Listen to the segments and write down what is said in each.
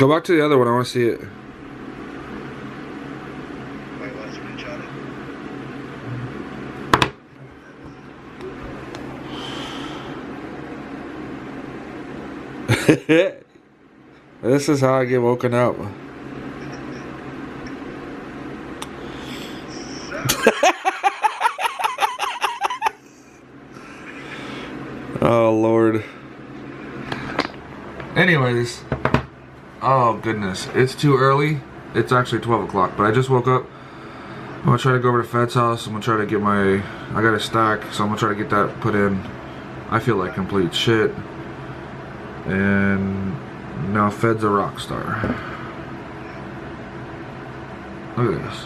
Go back to the other one. I want to see it. Wait, let's screenshot it. This is how I get woken up. Oh Lord. Anyways, oh goodness, it's too early. It's actually 12 o'clock, but I just woke up. I'm gonna try to go over to Fed's house. I'm gonna try to get I got a stack, so I'm gonna try to get that put in. I feel like complete shit. And now Fed's a rock star. Look at this.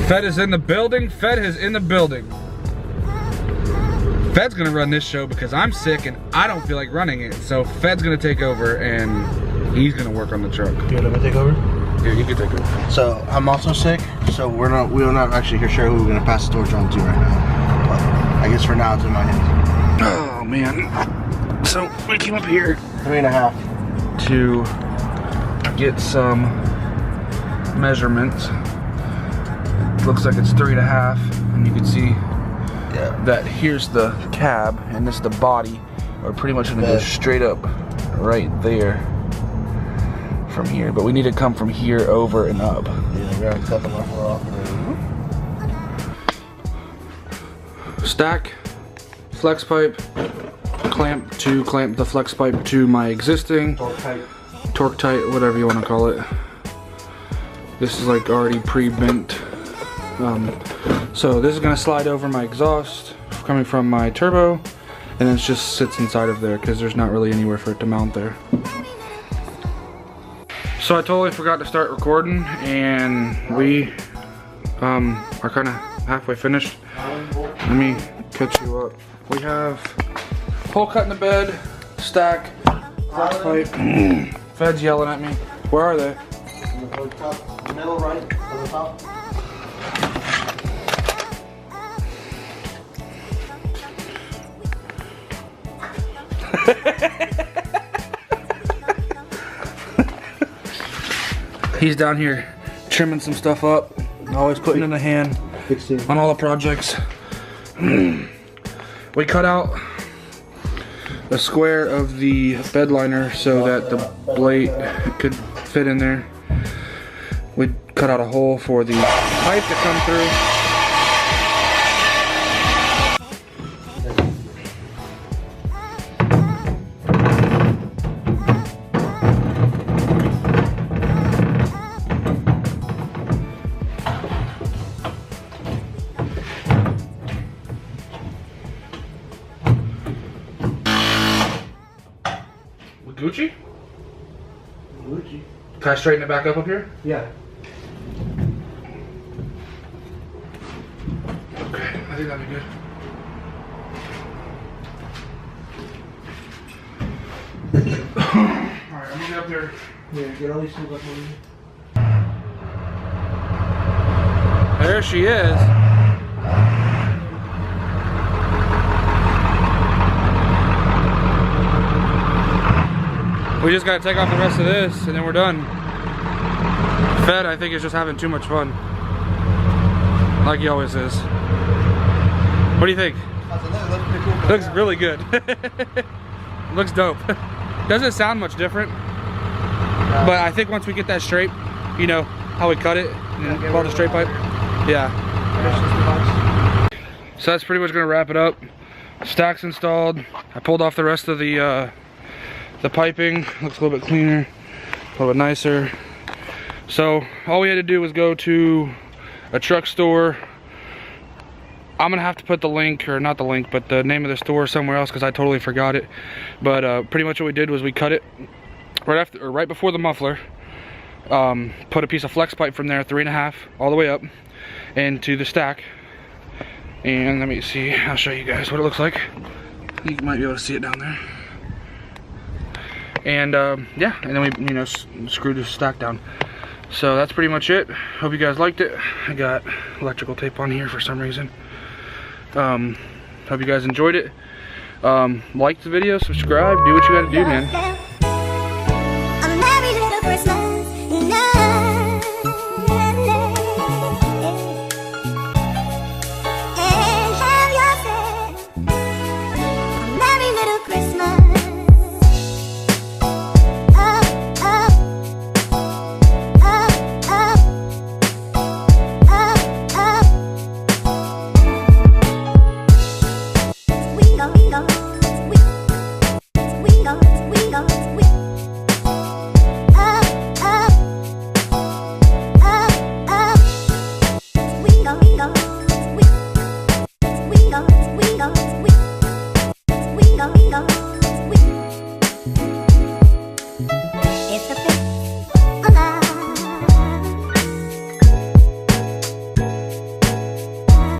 Fed is in the building. Fed is in the building. Fed's gonna run this show because I'm sick and I don't feel like running it. So Fed's gonna take over and he's gonna work on the truck. You want me to take over? Yeah, you can take over. So I'm also sick, so we're not actually sure who we're gonna pass the torch on to right now. But I guess for now it's in my hands. Oh man. So we came up here 3.5 to get some measurements. Looks like it's 3.5, and you can see that here's the cab and this is the body. We're pretty much gonna go straight up right there from here, but we need to come from here over and up. Yeah, we're gonna cut them off. Stack, flex pipe, clamp the flex pipe to my existing torque tight, whatever you want to call it. This is like already pre-bent. So this is gonna slide over my exhaust coming from my turbo, and it just sits inside of there because there's not really anywhere for it to mount there. So I totally forgot to start recording, and we are kind of halfway finished. Let me catch you up. We have hole cut in the bed, stack, flex pipe. Fed's yelling at me. Where are they? In the top, middle right, on the top. He's down here trimming some stuff up, always putting in a hand on all the projects. We cut out a square of the bed liner so that the blade could fit in there. We cut out a hole for the pipe to come through. Gucci? Gucci. Can I straighten it back up here? Yeah. Okay, I think that'd be good. Alright, I'm gonna get up there. Yeah, get all these things up on you. There she is. We just gotta take off the rest of this and then we're done. Fed, I think, is just having too much fun. Like he always is. What do you think? Looks really good. Looks dope. Doesn't sound much different. But I think once we get that straight, you know, how we cut it and pull the straight pipe. Yeah. So that's pretty much gonna wrap it up. Stack's installed. I pulled off the rest of the piping. Looks a little bit cleaner, a little bit nicer. So all we had to do was go to a truck store, I'm gonna have to put the link, or not the link, but the name of the store somewhere else because I totally forgot it. But pretty much what we did was we cut it right before the muffler. Put a piece of flex pipe from there, 3.5, all the way up into the stack. And let me see, I'll show you guys what it looks like. You might be able to see it down there. And yeah, and then we, you know, screwed the stack down. So that's pretty much it. Hope you guys liked it. I got electrical tape on here for some reason. Hope you guys enjoyed it. Like the video, subscribe, do what you gotta do, man. We go.